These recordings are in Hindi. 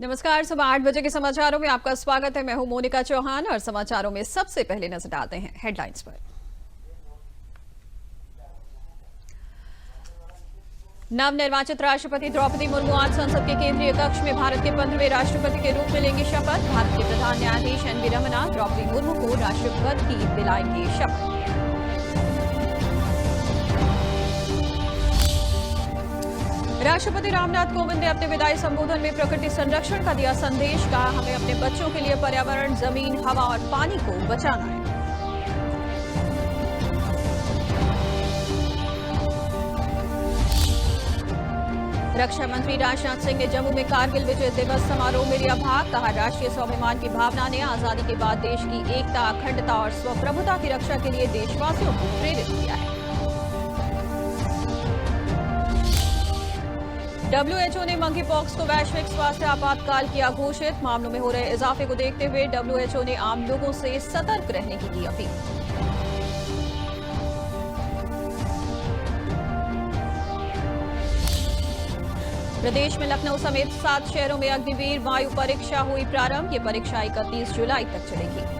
नमस्कार। सुबह 8 बजे के समाचारों में आपका स्वागत है। मैं हूं मोनिका चौहान और समाचारों में सबसे पहले नजर डालते हैं हेडलाइंस पर। नवनिर्वाचित राष्ट्रपति द्रौपदी मुर्मू आज संसद के केंद्रीय कक्ष में भारत के 15वें राष्ट्रपति के रूप में लेंगे शपथ। भारत के प्रधान न्यायाधीश एन वी रमन्ना द्रौपदी मुर्मू को राष्ट्रपति की दिलाएंगे शपथ। राष्ट्रपति रामनाथ कोविंद ने अपने विदाई संबोधन में प्रकृति संरक्षण का दिया संदेश। कहा, हमें अपने बच्चों के लिए पर्यावरण, जमीन, हवा और पानी को बचाना है। रक्षा मंत्री राजनाथ सिंह ने जम्मू में कारगिल विजय दिवस समारोह में लिया भाग। कहा, राष्ट्रीय स्वाभिमान की भावना ने आजादी के बाद देश की एकता, अखंडता और स्वप्रभुता की रक्षा के लिए देशवासियों को प्रेरित किया है। WHO ने मंकी पॉक्स को वैश्विक स्वास्थ्य आपातकाल किया घोषित। मामलों में हो रहे इजाफे को देखते हुए WHO ने आम लोगों से सतर्क रहने की अपील। प्रदेश में लखनऊ समेत 7 शहरों में अग्निवीर वायु परीक्षा हुई प्रारंभ। ये परीक्षा 31 जुलाई तक चलेगी।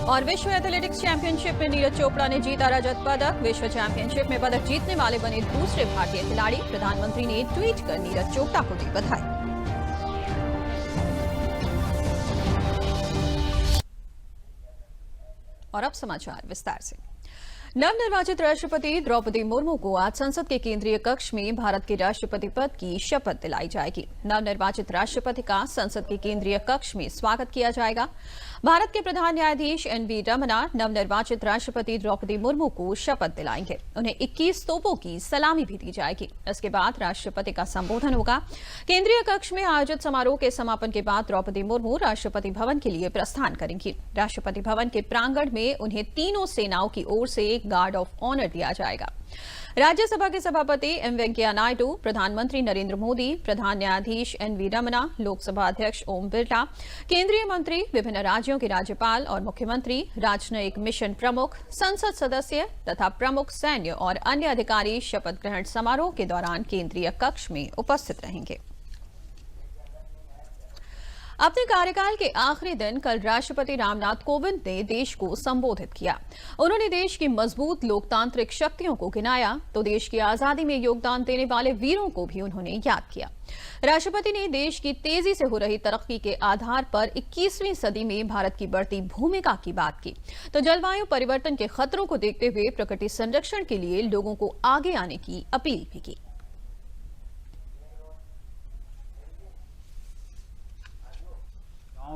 और विश्व एथलेटिक्स चैंपियनशिप में नीरज चोपड़ा ने जीता रजत पदक। विश्व चैंपियनशिप में पदक जीतने वाले बने दूसरे भारतीय खिलाड़ी। प्रधानमंत्री ने ट्वीट कर नीरज चोपड़ा को दी बधाई। और अब समाचार विस्तार से। नवनिर्वाचित राष्ट्रपति द्रौपदी मुर्मू को आज संसद के केंद्रीय कक्ष में भारत के राष्ट्रपति पद की शपथ दिलाई जाएगी। नवनिर्वाचित राष्ट्रपति का संसद के केंद्रीय कक्ष में स्वागत किया जाएगा। भारत के प्रधान न्यायाधीश एन वी रमन्ना नवनिर्वाचित राष्ट्रपति द्रौपदी मुर्मू को शपथ दिलाएंगे। उन्हें 21 तोपों की सलामी भी दी जाएगी। इसके बाद राष्ट्रपति का संबोधन होगा। केंद्रीय कक्ष में आयोजित समारोह के समापन के बाद द्रौपदी मुर्मू राष्ट्रपति भवन के लिए प्रस्थान करेंगी। राष्ट्रपति भवन के प्रांगण में उन्हें तीनों सेनाओं की ओर से एक गार्ड ऑफ ऑनर दिया जाएगा। राज्यसभा के सभापति एम वेंकैया नायडू, प्रधानमंत्री नरेंद्र मोदी, प्रधान न्यायाधीश एन वी रमन्ना, लोकसभा अध्यक्ष ओम बिरला, केंद्रीय मंत्री, विभिन्न राज्यों के राज्यपाल और मुख्यमंत्री, राजनयिक मिशन प्रमुख, संसद सदस्य तथा प्रमुख सैन्य और अन्य अधिकारी शपथ ग्रहण समारोह के दौरान केंद्रीय कक्ष में उपस्थित रहेंगे। अपने कार्यकाल के आखिरी दिन कल राष्ट्रपति रामनाथ कोविंद ने देश को संबोधित किया। उन्होंने देश की मजबूत लोकतांत्रिक शक्तियों को गिनाया तो देश की आजादी में योगदान देने वाले वीरों को भी उन्होंने याद किया। राष्ट्रपति ने देश की तेजी से हो रही तरक्की के आधार पर 21वीं सदी में भारत की बढ़ती भूमिका की बात की तो जलवायु परिवर्तन के खतरों को देखते हुए प्रकृति संरक्षण के लिए लोगों को आगे आने की अपील भी की।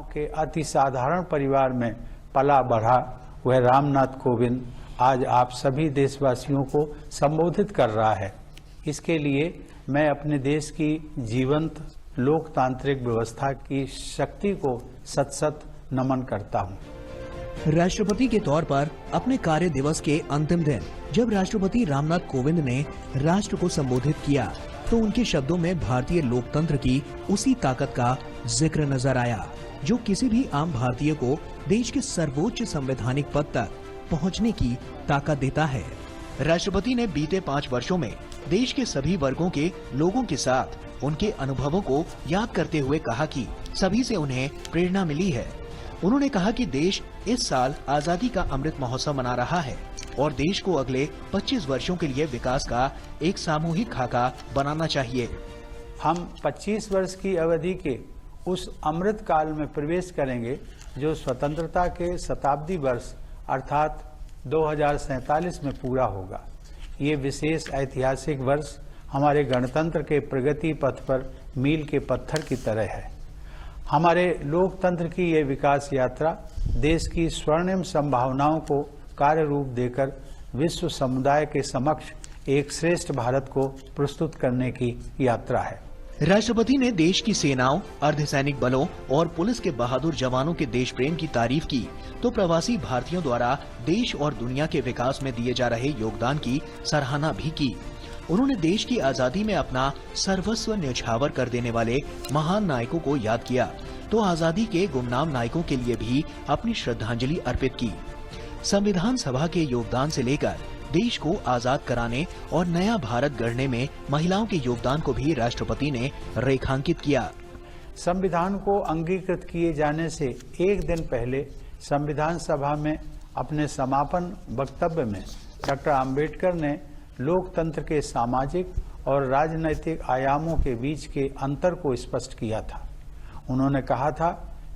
के अति साधारण परिवार में पला बढ़ा वह रामनाथ कोविंद आज आप सभी देशवासियों को संबोधित कर रहा है। इसके लिए मैं अपने देश की जीवंत लोकतांत्रिक व्यवस्था की शक्ति को सत सत नमन करता हूं। राष्ट्रपति के तौर पर अपने कार्य दिवस के अंतिम दिन जब राष्ट्रपति रामनाथ कोविंद ने राष्ट्र को संबोधित किया तो उनके शब्दों में भारतीय लोकतंत्र की उसी ताकत का जिक्र नजर आया जो किसी भी आम भारतीय को देश के सर्वोच्च संवैधानिक पद तक पहुंचने की ताकत देता है। राष्ट्रपति ने बीते 5 वर्षों में देश के सभी वर्गों के लोगों के साथ उनके अनुभवों को याद करते हुए कहा कि सभी से उन्हें प्रेरणा मिली है। उन्होंने कहा कि देश इस साल आजादी का अमृत महोत्सव मना रहा है और देश को अगले 25 वर्षों के लिए विकास का एक सामूहिक खाका बनाना चाहिए। हम 25 वर्ष की अवधि के उस अमृत काल में प्रवेश करेंगे जो स्वतंत्रता के शताब्दी वर्ष अर्थात 2047 में पूरा होगा। ये विशेष ऐतिहासिक वर्ष हमारे गणतंत्र के प्रगति पथ पर मील के पत्थर की तरह है। हमारे लोकतंत्र की ये विकास यात्रा देश की स्वर्णिम संभावनाओं को कार्य रूप देकर विश्व समुदाय के समक्ष एक श्रेष्ठ भारत को प्रस्तुत करने की यात्रा है। राष्ट्रपति ने देश की सेनाओं, अर्धसैनिक बलों और पुलिस के बहादुर जवानों के देश प्रेम की तारीफ की तो प्रवासी भारतीयों द्वारा देश और दुनिया के विकास में दिए जा रहे योगदान की सराहना भी की। उन्होंने देश की आजादी में अपना सर्वस्व न्यौछावर कर देने वाले महान नायकों को याद किया तो आजादी के गुमनाम नायकों के लिए भी अपनी श्रद्धांजलि अर्पित की। संविधान सभा के योगदान से लेकर देश को आजाद कराने और नया भारत गढ़ने में महिलाओं के योगदान को भी राष्ट्रपति ने रेखांकित किया। संविधान को अंगीकृत किए जाने से एक दिन पहले संविधान सभा में अपने समापन वक्तव्य में डॉक्टर आम्बेडकर ने लोकतंत्र के सामाजिक और राजनैतिक आयामों के बीच के अंतर को स्पष्ट किया था। उन्होंने कहा था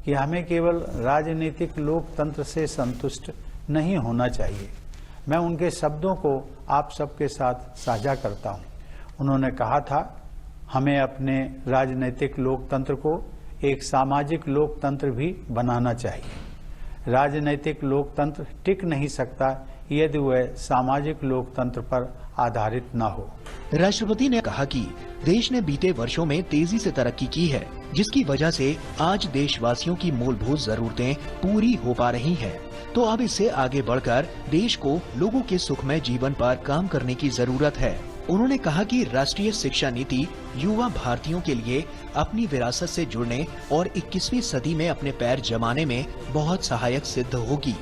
कि हमें केवल राजनीतिक लोकतंत्र से संतुष्ट नहीं होना चाहिए। मैं उनके शब्दों को आप सबके साथ साझा करता हूं। उन्होंने कहा था, हमें अपने राजनीतिक लोकतंत्र को एक सामाजिक लोकतंत्र भी बनाना चाहिए। राजनीतिक लोकतंत्र टिक नहीं सकता यदि वह सामाजिक लोकतंत्र पर आधारित न हो। राष्ट्रपति ने कहा कि देश ने बीते वर्षों में तेजी से तरक्की की है, जिसकी वजह से आज देशवासियों की मूलभूत जरूरतें पूरी हो पा रही हैं। तो अब इससे आगे बढ़कर देश को लोगों के सुखमय जीवन पर काम करने की जरूरत है। उन्होंने कहा कि राष्ट्रीय शिक्षा नीति युवा भारतीयों के लिए अपनी विरासत से जुड़ने और 21वीं सदी में अपने पैर जमाने में बहुत सहायक सिद्ध होगी।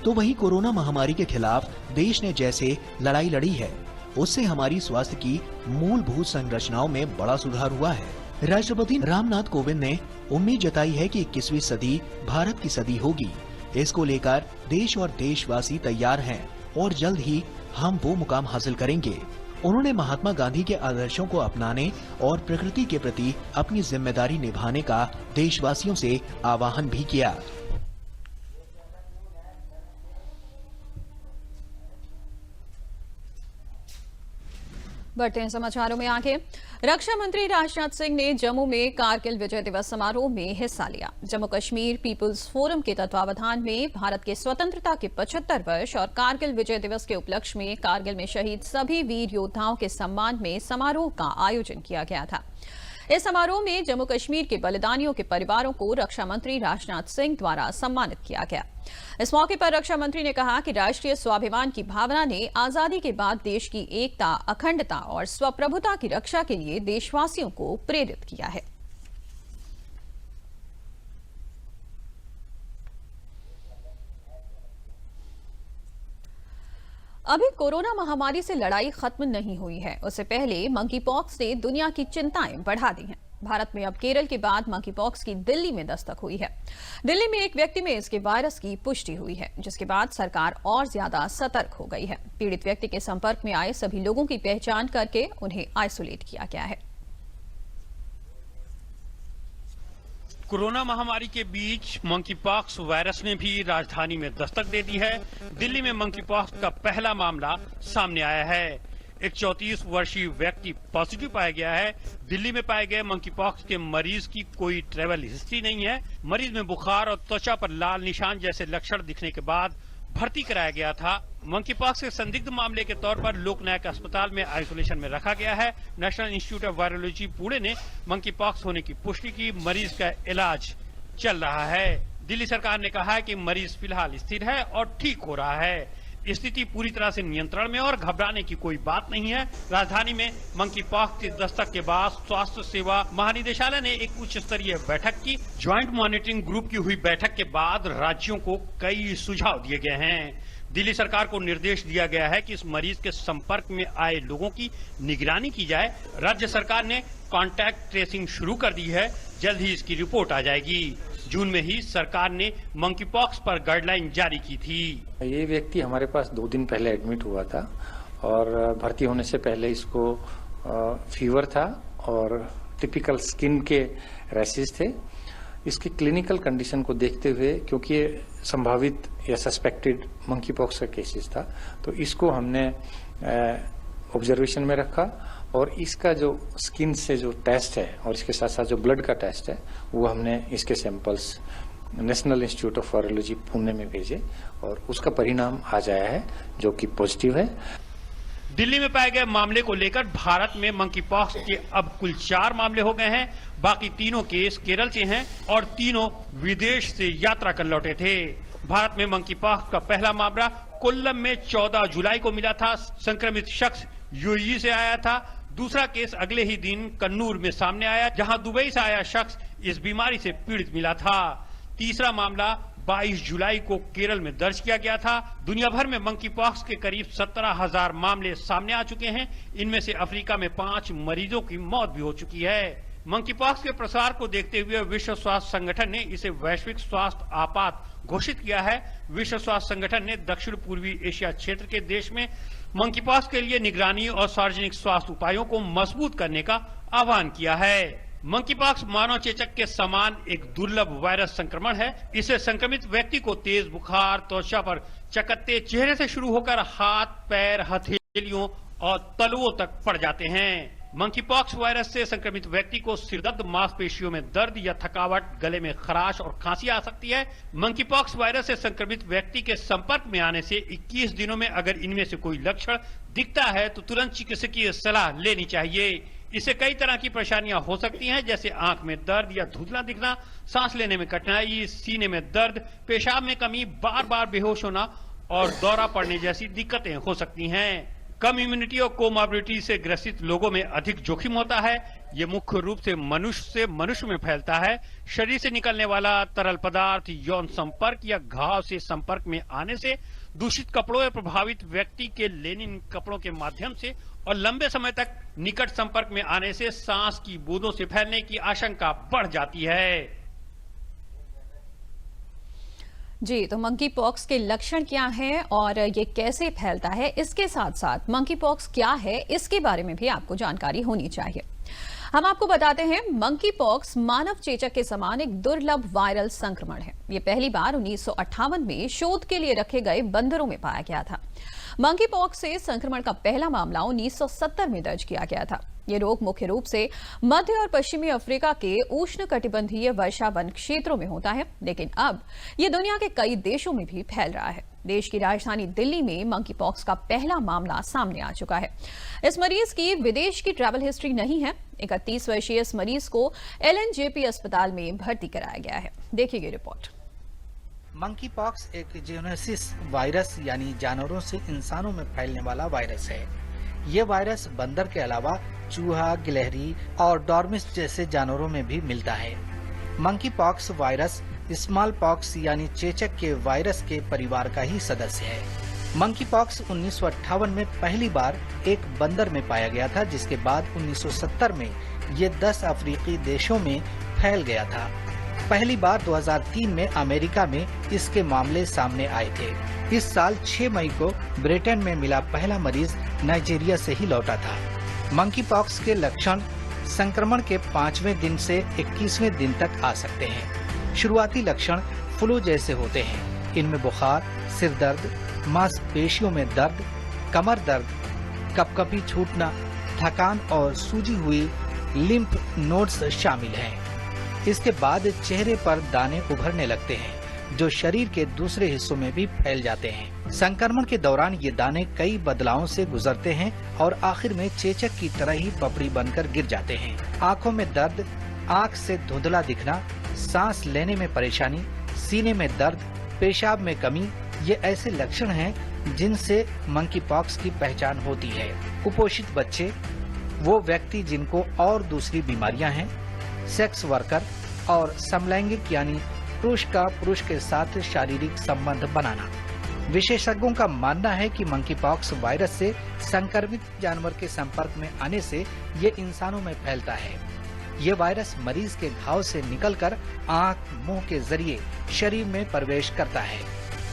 तो वहीं कोरोना महामारी के खिलाफ देश ने जैसे लड़ाई लड़ी है, उससे हमारी स्वास्थ्य की मूलभूत संरचनाओं में बड़ा सुधार हुआ है। राष्ट्रपति रामनाथ कोविंद ने उम्मीद जताई है कि 21वीं सदी भारत की सदी होगी। इसको लेकर देश और देशवासी तैयार हैं और जल्द ही हम वो मुकाम हासिल करेंगे। उन्होंने महात्मा गांधी के आदर्शों को अपनाने और प्रकृति के प्रति अपनी जिम्मेदारी निभाने का देशवासियों से आह्वान भी किया। बढ़ते हैं समाचारों में आगे। रक्षा मंत्री राजनाथ सिंह ने जम्मू में कारगिल विजय दिवस समारोह में हिस्सा लिया। जम्मू कश्मीर पीपुल्स फोरम के तत्वावधान में भारत के स्वतंत्रता के 75 वर्ष और कारगिल विजय दिवस के उपलक्ष्य में कारगिल में शहीद सभी वीर योद्धाओं के सम्मान में समारोह का आयोजन किया गया था। इस समारोह में जम्मू कश्मीर के बलिदानियों के परिवारों को रक्षा मंत्री राजनाथ सिंह द्वारा सम्मानित किया गया। इस मौके पर रक्षा मंत्री ने कहा कि राष्ट्रीय स्वाभिमान की भावना ने आजादी के बाद देश की एकता, अखंडता और स्वप्रभुता की रक्षा के लिए देशवासियों को प्रेरित किया है। अभी कोरोना महामारी से लड़ाई खत्म नहीं हुई है। उससे पहले मंकी पॉक्स ने दुनिया की चिंताएं बढ़ा दी हैं। भारत में अब केरल के बाद मंकी पॉक्स की दिल्ली में दस्तक हुई है। दिल्ली में एक व्यक्ति में इसके वायरस की पुष्टि हुई है, जिसके बाद सरकार और ज्यादा सतर्क हो गई है। पीड़ित व्यक्ति के संपर्क में आए सभी लोगों की पहचान करके उन्हें आइसोलेट किया गया है। कोरोना महामारी के बीच मंकी पॉक्स वायरस ने भी राजधानी में दस्तक दे दी है। दिल्ली में मंकी पॉक्स का पहला मामला सामने आया है। एक 34 वर्षीय व्यक्ति पॉजिटिव पाया गया है। दिल्ली में पाए गए मंकी पॉक्स के मरीज की कोई ट्रैवल हिस्ट्री नहीं है। मरीज में बुखार और त्वचा पर लाल निशान जैसे लक्षण दिखने के बाद भर्ती कराया गया था। मंकी पॉक्स के संदिग्ध मामले के तौर पर लोकनायक अस्पताल में आइसोलेशन में रखा गया है। National institute of virology Pune ने मंकी पॉक्स होने की पुष्टि की। मरीज का इलाज चल रहा है। दिल्ली सरकार ने कहा है कि मरीज फिलहाल स्थिर है और ठीक हो रहा है। स्थिति पूरी तरह से नियंत्रण में और घबराने की कोई बात नहीं है। राजधानी में मंकी पॉक्स की दस्तक के बाद स्वास्थ्य सेवा महानिदेशालय ने एक उच्च स्तरीय बैठक की। ज्वाइंट मॉनिटरिंग ग्रुप की हुई बैठक के बाद राज्यों को कई सुझाव दिए गए हैं। दिल्ली सरकार को निर्देश दिया गया है कि इस मरीज के संपर्क में आए लोगों की निगरानी की जाए। राज्य सरकार ने कॉन्टैक्ट ट्रेसिंग शुरू कर दी है। जल्द ही इसकी रिपोर्ट आ जाएगी। जून में ही सरकार ने मंकी पॉक्स पर गाइडलाइन जारी की थी। ये व्यक्ति हमारे पास 2 दिन पहले एडमिट हुआ था और भर्ती होने से पहले इसको फीवर था और टिपिकल स्किन के रैशेस थे। इसकी क्लिनिकल कंडीशन को देखते हुए, क्योंकि ये संभावित या सस्पेक्टेड मंकी पॉक्स का केसेस था, तो इसको हमने ऑब्जर्वेशन में रखा और इसका जो स्किन से जो टेस्ट है और इसके साथ साथ जो ब्लड का टेस्ट है वो हमने इसके samples national institute of virology Pune में भेजे और उसका परिणाम आ जाया है जो कि पॉजिटिव है। दिल्ली में पाए गए मामले को लेकर भारत में मंकी पॉक्स के अब कुल 4 मामले हो गए हैं। बाकी तीनों केस केरल से हैं और तीनों विदेश से यात्रा कर लौटे थे। भारत में मंकी पॉक्स का पहला मामला कोल्लम में 14 जुलाई को मिला था। संक्रमित शख्स यूएई से आया था। दूसरा केस अगले ही दिन कन्नूर में सामने आया, जहां दुबई से आया शख्स इस बीमारी से पीड़ित मिला था। तीसरा मामला 22 जुलाई को केरल में दर्ज किया गया था। दुनिया भर में मंकी पॉक्स के करीब 17,000 मामले सामने आ चुके हैं। इनमें से अफ्रीका में 5 मरीजों की मौत भी हो चुकी है। मंकी पॉक्स के प्रसार को देखते हुए विश्व स्वास्थ्य संगठन ने इसे वैश्विक स्वास्थ्य आपात घोषित किया है। विश्व स्वास्थ्य संगठन ने दक्षिण पूर्वी एशिया क्षेत्र के देश में मंकी पॉक्स के लिए निगरानी और सार्वजनिक स्वास्थ्य उपायों को मजबूत करने का आह्वान किया है। मंकी पॉक्स मानव चेचक के समान एक दुर्लभ वायरस संक्रमण है। इसे संक्रमित व्यक्ति को तेज बुखार, त्वचा पर चकत्ते, चेहरे से शुरू होकर हाथ, पैर, हथेलियों और तलुओं तक पड़ जाते हैं। मंकी पॉक्स वायरस से संक्रमित व्यक्ति को सिरदर्द, मांसपेशियों में दर्द या थकावट, गले में खराश और खांसी आ सकती है। मंकी पॉक्स वायरस से संक्रमित व्यक्ति के संपर्क में आने से 21 दिनों में अगर इनमें से कोई लक्षण दिखता है तो तुरंत चिकित्सकीय सलाह लेनी चाहिए। इससे कई तरह की परेशानियां हो सकती हैं, जैसे आंख में दर्द या धुंधला दिखना, सांस लेने में कठिनाई, सीने में दर्द, पेशाब में कमी, बार बार बेहोश होना और दौरा पड़ने जैसी दिक्कतें हो सकती हैं। कम इम्यूनिटी और कोमॉर्बिडिटी से ग्रसित लोगों में अधिक जोखिम होता है। ये मुख्य रूप से मनुष्य में फैलता है। शरीर से निकलने वाला तरल पदार्थ, यौन संपर्क या घाव से संपर्क में आने से, दूषित कपड़ों या प्रभावित व्यक्ति के लिनिन कपड़ों के माध्यम से और लंबे समय तक निकट संपर्क में आने से सांस की बूंदों से फैलने की आशंका बढ़ जाती है। जी, तो मंकी पॉक्स के लक्षण क्या हैं और ये कैसे फैलता है, इसके साथ साथ मंकी पॉक्स क्या है, इसके बारे में भी आपको जानकारी होनी चाहिए। हम आपको बताते हैं, मंकी पॉक्स मानव चेचक के समान एक दुर्लभ वायरल संक्रमण है। ये पहली बार 1958 में शोध के लिए रखे गए बंदरों में पाया गया था। मंकी पॉक्स से संक्रमण का पहला मामला 1970 में दर्ज किया गया था। ये रोग मुख्य रूप से मध्य और पश्चिमी अफ्रीका के उष्णकटिबंधीय वर्षावन क्षेत्रों में होता है, लेकिन अब ये दुनिया के कई देशों में भी फैल रहा है। देश की राजधानी दिल्ली में मंकी पॉक्स का पहला मामला सामने आ चुका है। इस मरीज की विदेश की ट्रैवल हिस्ट्री नहीं है। 31 वर्षीय इस मरीज को LNJP अस्पताल में भर्ती कराया गया है। देखिए ये रिपोर्ट। मंकी पॉक्स एक ज़ूनोसिस वायरस यानी जानवरों से इंसानों में फैलने वाला वायरस है। ये वायरस बंदर के अलावा चूहा, गिलहरी और डॉर्मिस जैसे जानवरों में भी मिलता है। Monkey pox virus small pox यानी चेचक के वायरस के परिवार का ही सदस्य है। मंकी पॉक्स 1958 में पहली बार एक बंदर में पाया गया था, जिसके बाद 1970 में ये 10 अफ्रीकी देशों में फैल गया था। पहली बार 2003 में अमेरिका में इसके मामले सामने आए थे। इस साल 6 मई को ब्रिटेन में मिला पहला मरीज नाइजीरिया से ही लौटा था। मंकी पॉक्स के लक्षण संक्रमण के 5वें दिन से 21वें दिन तक आ सकते हैं। शुरुआती लक्षण फ्लू जैसे होते हैं। इनमें बुखार, सिर दर्द, मांसपेशियों में दर्द, कमर दर्द, कपकपी छूटना, थकान और सूजी हुई लिम्फ नोड्स शामिल हैं। इसके बाद चेहरे पर दाने उभरने लगते हैं, जो शरीर के दूसरे हिस्सों में भी फैल जाते हैं। संक्रमण के दौरान ये दाने कई बदलावों से गुजरते हैं और आखिर में चेचक की तरह ही पपड़ी बनकर गिर जाते हैं। आंखों में दर्द, आंख से धुंधला दिखना, सांस लेने में परेशानी, सीने में दर्द, पेशाब में कमी, ये ऐसे लक्षण हैं जिनसे मंकी पॉक्स की पहचान होती है। कुपोषित बच्चे, वो व्यक्ति जिनको और दूसरी बीमारियां हैं, सेक्स वर्कर और समलैंगिक यानी पुरुष का पुरुष के साथ शारीरिक संबंध बनाना। विशेषज्ञों का मानना है कि मंकी पॉक्स वायरस से संक्रमित जानवर के संपर्क में आने से ये इंसानों में फैलता है। ये वायरस मरीज के घाव से निकलकर आंख, मुंह के जरिए शरीर में प्रवेश करता है।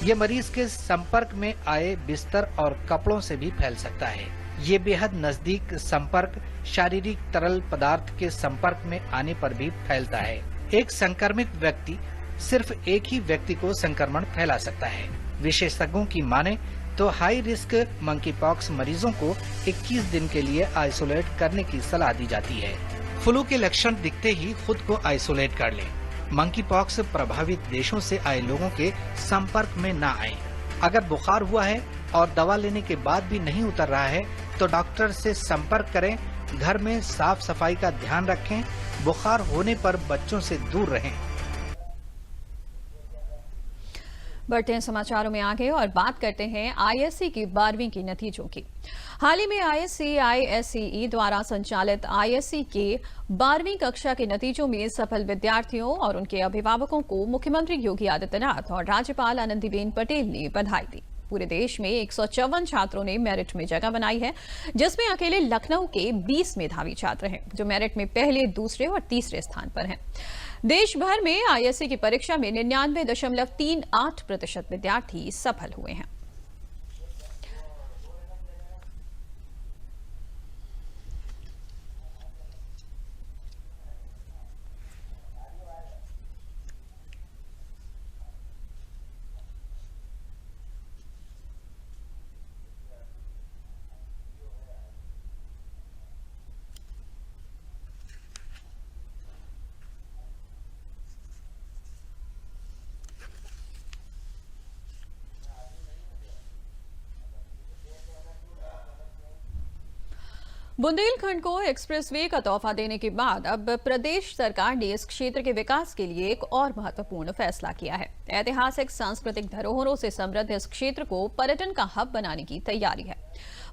ये मरीज के संपर्क में आए बिस्तर और कपड़ों से भी फैल सकता है। ये बेहद नजदीक संपर्क शारीरिक तरल पदार्थ के संपर्क में आने पर भी फैलता है। एक संक्रमित व्यक्ति सिर्फ एक ही व्यक्ति को संक्रमण फैला सकता है। विशेषज्ञों की माने तो हाई रिस्क मंकी पॉक्स मरीजों को 21 दिन के लिए आइसोलेट करने की सलाह दी जाती है। फ्लू के लक्षण दिखते ही खुद को आइसोलेट कर लें। मंकी पॉक्स प्रभावित देशों से आए लोगों के संपर्क में न आए। अगर बुखार हुआ है और दवा लेने के बाद भी नहीं उतर रहा है तो डॉक्टर से संपर्क करें। घर में साफ सफाई का ध्यान रखें। बुखार होने पर बच्चों से दूर रहें। बढ़ते हैं समाचारों में आगे और बात करते हैं आईएससी की 12वीं के नतीजों की। हाल ही में ISCISCE द्वारा संचालित आईएससी के 12वीं कक्षा के नतीजों में सफल विद्यार्थियों और उनके अभिभावकों को मुख्यमंत्री योगी आदित्यनाथ और राज्यपाल आनंदीबेन पटेल ने बधाई दी। पूरे देश में 154 छात्रों ने मेरिट में जगह बनाई है, जिसमें अकेले लखनऊ के 20 मेधावी छात्र हैं जो मेरिट में पहले, दूसरे और तीसरे स्थान पर हैं। देश भर में आईएससी की परीक्षा में 99.38% विद्यार्थी सफल हुए हैं। बुंदेलखंड को एक्सप्रेसवे का तोहफा देने के बाद अब प्रदेश सरकार ने इस क्षेत्र के विकास के लिए एक और महत्वपूर्ण फैसला किया है। ऐतिहासिक सांस्कृतिक धरोहरों से समृद्ध इस क्षेत्र को पर्यटन का हब बनाने की तैयारी है।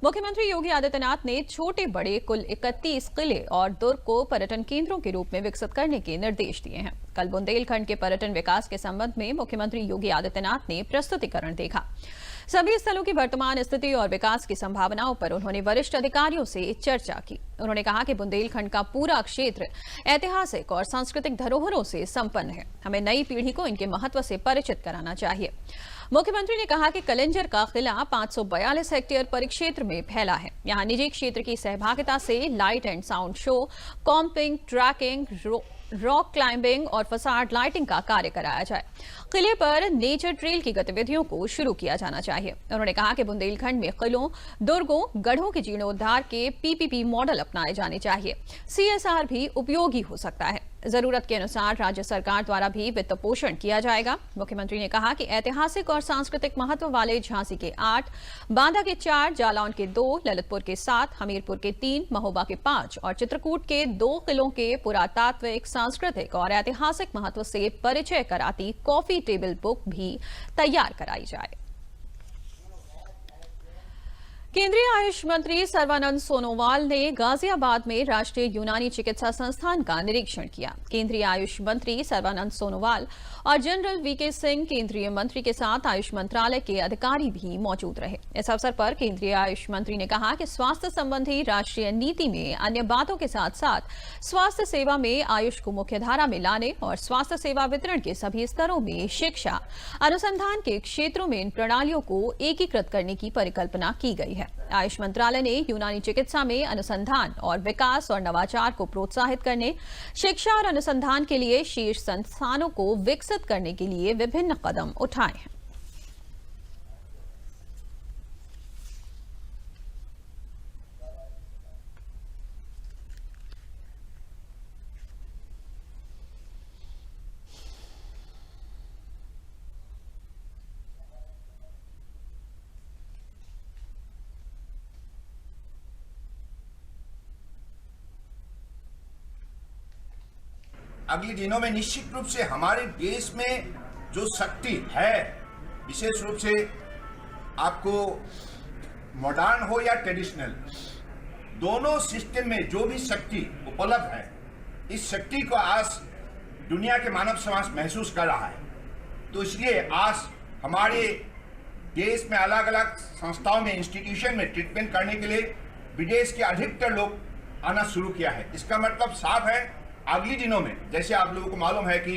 मुख्यमंत्री योगी आदित्यनाथ ने छोटे बड़े कुल 31 किले और दुर्ग को पर्यटन केंद्रों के रूप में विकसित करने के निर्देश दिए हैं। कल बुंदेलखंड के पर्यटन विकास के संबंध में मुख्यमंत्री योगी आदित्यनाथ ने प्रस्तुतिकरण देखा। सभी स्थलों की वर्तमान स्थिति और विकास की संभावनाओं पर उन्होंने वरिष्ठ अधिकारियों से चर्चा की। उन्होंने कहा कि बुंदेलखंड का पूरा क्षेत्र ऐतिहासिक और सांस्कृतिक धरोहरों से संपन्न है। हमें नई पीढ़ी को इनके महत्व से परिचित कराना चाहिए। मुख्यमंत्री ने कहा कि कलिंजर का किला 542 हेक्टेयर परिक्षेत्र में फैला है। यहाँ निजी क्षेत्र की सहभागिता से light and sound show, camping, trekking, rock climbing और फसाड लाइटिंग का कार्य कराया जाए। किले पर नेचर ट्रेल की गतिविधियों को शुरू किया जाना चाहिए। उन्होंने कहा कि बुंदेलखंड में किलों, दुर्गों, गढ़ों के जीर्णोद्धार के PPP मॉडल अपनाए जाने चाहिए। CSR भी उपयोगी हो सकता है। जरूरत के अनुसार राज्य सरकार द्वारा भी वित्त पोषण किया जाएगा। मुख्यमंत्री ने कहा कि ऐतिहासिक और सांस्कृतिक महत्व वाले झांसी के 8, बांदा के 4, जालौन के 2, ललितपुर के 7, हमीरपुर के 3, महोबा के 5 और चित्रकूट के 2 किलों के पुरातात्विक, सांस्कृतिक और ऐतिहासिक महत्व से परिचय कराती कॉफी टेबल बुक भी तैयार कराई जाए। केंद्रीय आयुष मंत्री सर्बानंद सोनोवाल ने गाजियाबाद में राष्ट्रीय यूनानी चिकित्सा संस्थान का निरीक्षण किया। केंद्रीय आयुष मंत्री सर्बानंद सोनोवाल और जनरल VK सिंह केंद्रीय मंत्री के साथ आयुष मंत्रालय के अधिकारी भी मौजूद रहे। इस अवसर पर केंद्रीय आयुष मंत्री ने कहा कि स्वास्थ्य संबंधी राष्ट्रीय नीति में अन्य बातों के साथ साथ स्वास्थ्य सेवा में आयुष को मुख्यधारा में लाने और स्वास्थ्य सेवा वितरण के सभी स्तरों में शिक्षा, अनुसंधान के क्षेत्रों में इन प्रणालियों को एकीकृत करने की परिकल्पना की गई है। आयुष मंत्रालय ने यूनानी चिकित्सा में अनुसंधान और विकास और नवाचार को प्रोत्साहित करने, शिक्षा और अनुसंधान के लिए शीर्ष संस्थानों को विकसित करने के लिए विभिन्न कदम उठाए हैं। अगले दिनों में निश्चित रूप से हमारे देश में जो शक्ति है, विशेष रूप से आपको मॉडर्न हो या ट्रेडिशनल, दोनों सिस्टम में जो भी शक्ति उपलब्ध है, इस शक्ति को आज दुनिया के मानव समाज महसूस कर रहा है। तो इसलिए आज हमारे देश में अलग अलग संस्थाओं में, इंस्टीट्यूशन में ट्रीटमेंट करने के लिए विदेश के अधिकतर लोग आना शुरू किया है। इसका मतलब साफ है, अगले दिनों में, जैसे आप लोगों को मालूम है कि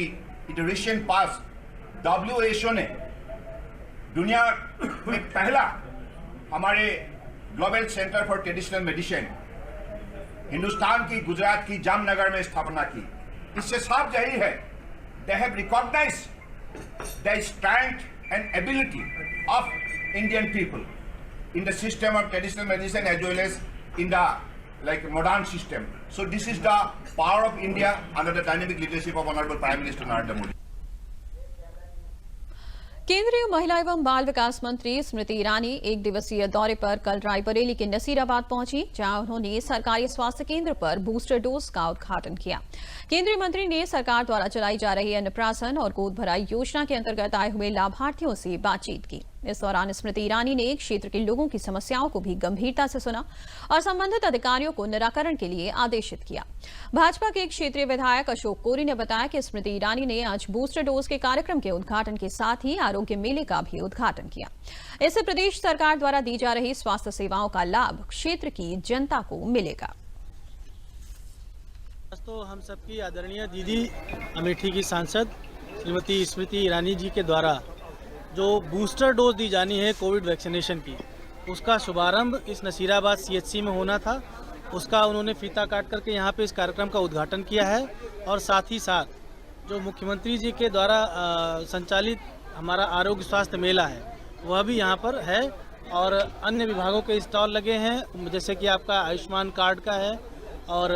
इटरेशन पास WHO ने दुनिया में पहला हमारे global centre for traditional medicine Hindustan की, गुजरात की जामनगर में स्थापना की। इससे साफ जाहिर है, they have recognised the strength and ability of Indian people in the system of traditional medicine as well as in the modern system. So this is the power of India under the dynamic leadership of Honorable Prime Minister Narendra Modi. केंद्रीय महिला एवं बाल विकास मंत्री स्मृति ईरानी एक दिवसीय दौरे पर कल रायबरेली के नसीराबाद पहुंची, जहां उन्होंने सरकारी स्वास्थ्य केंद्र पर बूस्टर डोज का उद्घाटन किया। केंद्रीय मंत्री ने सरकार द्वारा चलाई जा रही अन्नप्राशन और गोद भराई योजना के अंतर्गत आए हुए लाभार्थियों से बातचीत की। इस दौरान स्मृति ईरानी ने क्षेत्र के लोगों की समस्याओं को भी गंभीरता से सुना और संबंधित अधिकारियों को निराकरण के लिए आदेशित किया। भाजपा के क्षेत्रीय विधायक अशोक कोरी ने बताया कि स्मृति ईरानी ने आज बूस्टर डोज के कार्यक्रम के उद्घाटन के साथ ही आरोग्य मेले का भी उद्घाटन किया। इससे प्रदेश सरकार द्वारा दी जा रही स्वास्थ्य सेवाओं का लाभ क्षेत्र की जनता को मिलेगा। तो हम सबकी आदरणीय दीदी अमेठी की सांसद श्रीमती स्मृति ईरानी जी के द्वारा जो बूस्टर डोज दी जानी है कोविड वैक्सीनेशन की, उसका शुभारंभ इस नसीराबाद सीएचसी में होना था। उसका उन्होंने फीता काट करके यहाँ पे इस कार्यक्रम का उद्घाटन किया है और साथ ही साथ जो मुख्यमंत्री जी के द्वारा संचालित हमारा आरोग्य स्वास्थ्य मेला है वह भी यहाँ पर है और अन्य विभागों के स्टॉल लगे हैं, जैसे कि आपका आयुष्मान कार्ड का है और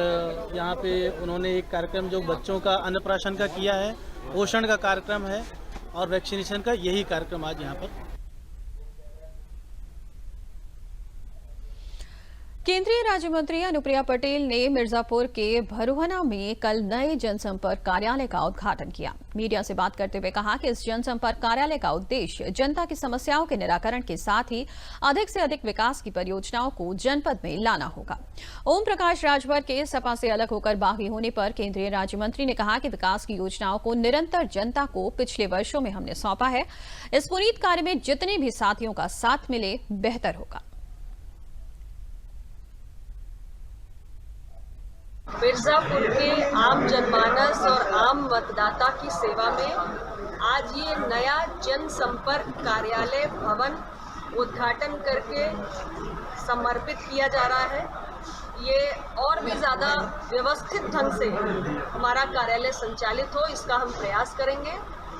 यहाँ पे उन्होंने एक कार्यक्रम जो बच्चों का अन्नप्राशन का किया है, पोषण का कार्यक्रम है और वैक्सीनेशन का यही कार्यक्रम आज यहाँ पर। केंद्रीय राज्य मंत्री अनुप्रिया पटेल ने मिर्जापुर के भरुहना में कल नए जनसंपर्क कार्यालय का उद्घाटन किया। मीडिया से बात करते हुए कहा कि इस जनसंपर्क कार्यालय का उद्देश्य जनता की समस्याओं के निराकरण के साथ ही अधिक से अधिक विकास की परियोजनाओं को जनपद में लाना होगा। ओम प्रकाश राजभर के सपा से अलग होकर बागी होने पर केंद्रीय राज्य मंत्री ने कहा कि विकास की योजनाओं को निरंतर जनता को पिछले वर्षों में हमने सौंपा है। इस पुनीत कार्य में जितने भी साथियों का साथ मिले बेहतर होगा। मिर्जापुर के आम जनमानस और आम मतदाता की सेवा में आज ये नया जनसंपर्क कार्यालय भवन उद्घाटन करके समर्पित किया जा रहा है। ये और भी ज़्यादा व्यवस्थित ढंग से हमारा कार्यालय संचालित हो, इसका हम प्रयास करेंगे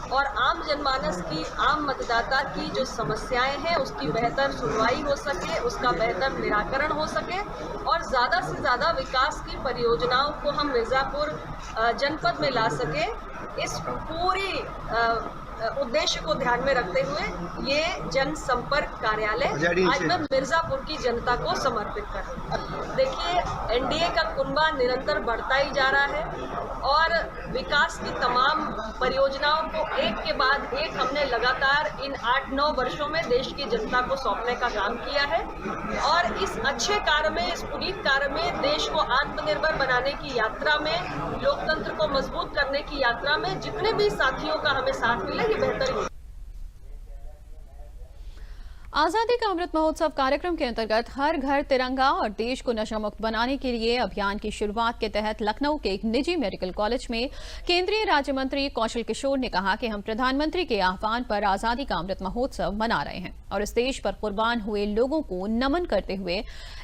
और आम जनमानस की, आम मतदाता की जो समस्याएं हैं उसकी बेहतर सुनवाई हो सके, उसका बेहतर निराकरण हो सके और ज़्यादा से ज़्यादा विकास की परियोजनाओं को हम मिर्ज़ापुर जनपद में ला सके। इस पूरी उद्देश्य को ध्यान में रखते हुए ये जनसंपर्क कार्यालय आज मैं मिर्जापुर की जनता को समर्पित कर रही हूँ। देखिए, एनडीए का कुनबा निरंतर बढ़ता ही जा रहा है और विकास की तमाम परियोजनाओं को एक के बाद एक हमने लगातार इन 8-9 वर्षों में देश की जनता को सौंपने का काम किया है और इस अच्छे कार्य में, इस पुनीत कार्य में, देश को आत्मनिर्भर बनाने की यात्रा में, लोकतंत्र को मजबूत करने की यात्रा में जितने भी साथियों का हमें साथ मिले, ये बेहतर है। आजादी का अमृत महोत्सव कार्यक्रम के अंतर्गत हर घर तिरंगा और देश को नशा मुक्त बनाने के लिए अभियान की शुरुआत के तहत लखनऊ के एक निजी मेडिकल कॉलेज में केंद्रीय राज्य मंत्री कौशल किशोर ने कहा कि हम प्रधानमंत्री के आह्वान पर आजादी का अमृत महोत्सव मना रहे हैं और इस देश पर कुर्बान हुए लोगों को नमन करते हुए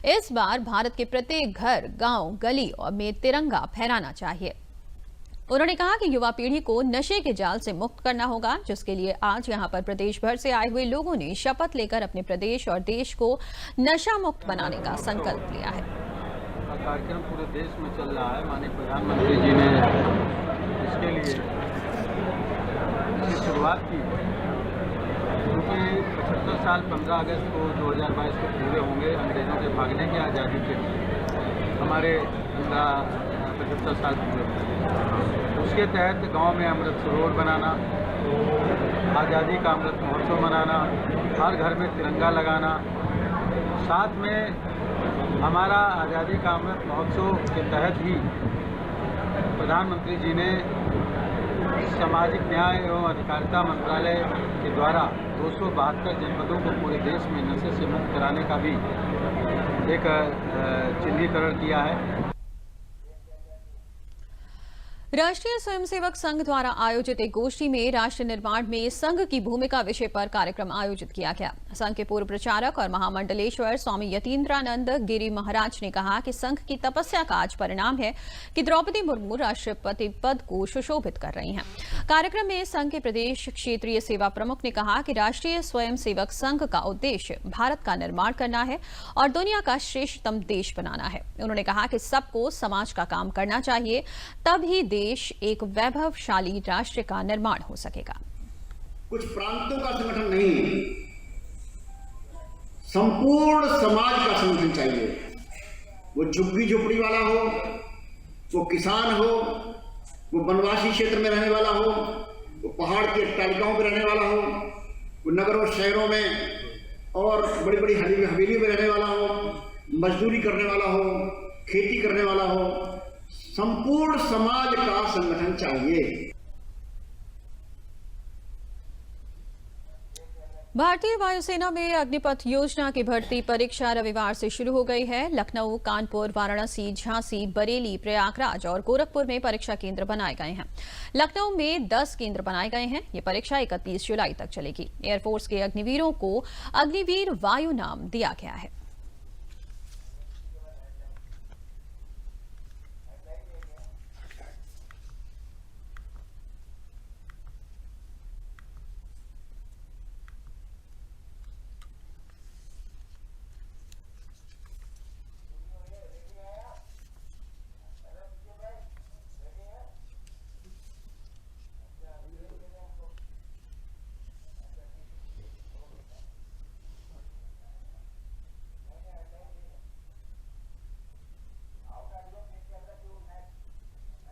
इस बार भारत के प्रत्येक घर, गांव, गली में तिरंगा फहराना चाहिए। उन्होंने कहा कि युवा पीढ़ी को नशे के जाल से मुक्त करना होगा, जिसके लिए आज यहां पर प्रदेश भर से आए हुए लोगों ने शपथ लेकर अपने प्रदेश और देश को नशा मुक्त बनाने का संकल्प लिया है। कार्यक्रम पूरे देश में चल रहा है। माननीय प्रधानमंत्री जी ने इसके लिए इसकी शुरुआत की, क्योंकि 75 साल 15 अगस्त को 2022 को पूरे होंगे अंग्रेजों के भागने की आज़ादी के। हमारे 75 साल पूरे होंगे। उसके तहत गांव में अमृत सरोवर बनाना, आज़ादी का अमृत महोत्सव मनाना, हर घर में तिरंगा लगाना, साथ में हमारा आज़ादी का अमृत महोत्सव के तहत ही प्रधानमंत्री जी ने सामाजिक न्याय एवं अधिकारिता मंत्रालय के द्वारा 272 जनपदों को पूरे देश में नशे से मुक्त कराने का भी एक चिन्हीकरण किया है। राष्ट्रीय स्वयंसेवक संघ द्वारा आयोजित एक गोष्ठी में राष्ट्र निर्माण में संघ की भूमिका विषय पर कार्यक्रम आयोजित किया गया। संघ के पूर्व प्रचारक और महामंडलेश्वर स्वामी यतीन्द्रानंद गिरी महाराज ने कहा कि संघ की तपस्या का आज परिणाम है कि द्रौपदी मुर्मू राष्ट्रपति पद को सुशोभित कर रही हैं। कार्यक्रम में संघ के प्रदेश क्षेत्रीय सेवा प्रमुख ने कहा कि राष्ट्रीय स्वयंसेवक संघ का उद्देश्य भारत का निर्माण करना है और दुनिया का श्रेष्ठतम देश बनाना है। उन्होंने कहा कि सबको समाज का काम करना चाहिए, तब ही देश एक वैभवशाली राष्ट्र का निर्माण हो सकेगा। कुछ प्रांतों का संगठन नहीं है, संपूर्ण समाज का संगठन चाहिए। वो झुग्गी झोपड़ी वाला हो, वो किसान हो, वो वनवासी क्षेत्र में रहने वाला हो, वो पहाड़ की अट्टालिकाओं पर रहने वाला हो, वो नगरों शहरों में और बड़ी बड़ी हवेलियों में रहने वाला हो, मजदूरी करने वाला हो, खेती करने वाला हो, संपूर्ण समाज का संगठन चाहिए। भारतीय वायुसेना में अग्निपथ योजना की भर्ती परीक्षा रविवार से शुरू हो गई है। लखनऊ, कानपुर, वाराणसी, झांसी, बरेली, प्रयागराज और गोरखपुर में परीक्षा केंद्र बनाए गए हैं। लखनऊ में 10 केंद्र बनाए गए हैं। ये परीक्षा 31 जुलाई तक चलेगी। एयरफोर्स के अग्निवीरों को अग्निवीर वायु नाम दिया गया है।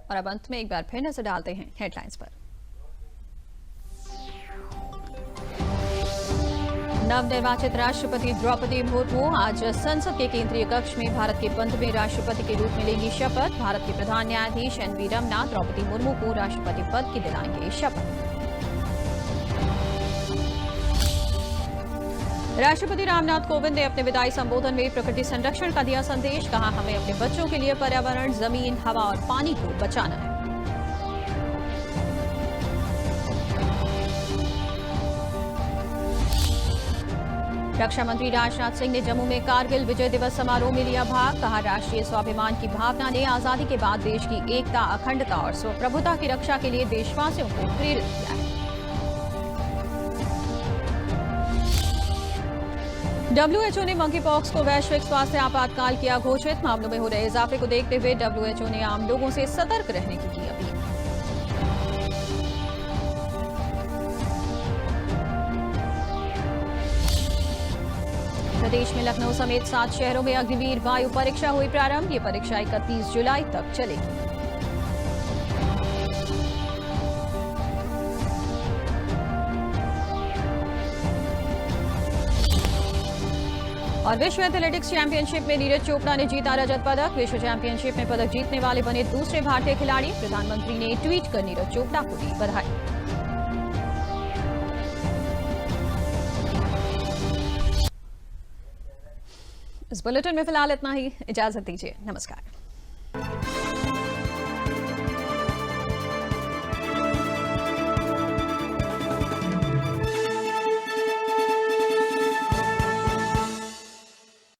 और अब अंत में एक बार फिर नजर डालते हैं हेडलाइंस पर। नवनिर्वाचित राष्ट्रपति द्रौपदी मुर्मू आज संसद के केंद्रीय कक्ष में भारत के 15वें राष्ट्रपति के रूप में लेंगी शपथ। भारत के प्रधान न्यायाधीश एन वी रमना द्रौपदी मुर्मू को राष्ट्रपति पद की दिलाएंगे शपथ। राष्ट्रपति रामनाथ कोविंद ने अपने विदाई संबोधन में प्रकृति संरक्षण का दिया संदेश। कहा, हमें अपने बच्चों के लिए पर्यावरण, जमीन, हवा और पानी को बचाना है। रक्षा मंत्री राजनाथ सिंह ने जम्मू में कारगिल विजय दिवस समारोह में लिया भाग। कहा, राष्ट्रीय स्वाभिमान की भावना ने आजादी के बाद देश की एकता, अखंडता और स्वप्रभुता की रक्षा के लिए देशवासियों को प्रेरित किया है। WHO ने मंकी पॉक्स को वैश्विक स्वास्थ्य आपातकाल किया घोषित। मामलों में हो रहे इजाफे को देखते हुए WHO ने आम लोगों से सतर्क रहने की अपील। प्रदेश में लखनऊ समेत 7 शहरों में अग्निवीर वायु परीक्षा हुई प्रारंभ। ये परीक्षा 31 जुलाई तक चलेगी। और विश्व एथलेटिक्स चैंपियनशिप में नीरज चोपड़ा ने जीता रजत पदक। विश्व चैंपियनशिप में पदक जीतने वाले बने दूसरे भारतीय खिलाड़ी। प्रधानमंत्री ने ट्वीट कर नीरज चोपड़ा को दी बधाई। इस बुलेटिन में फिलहाल इतना ही। इजाजत दीजिए। नमस्कार।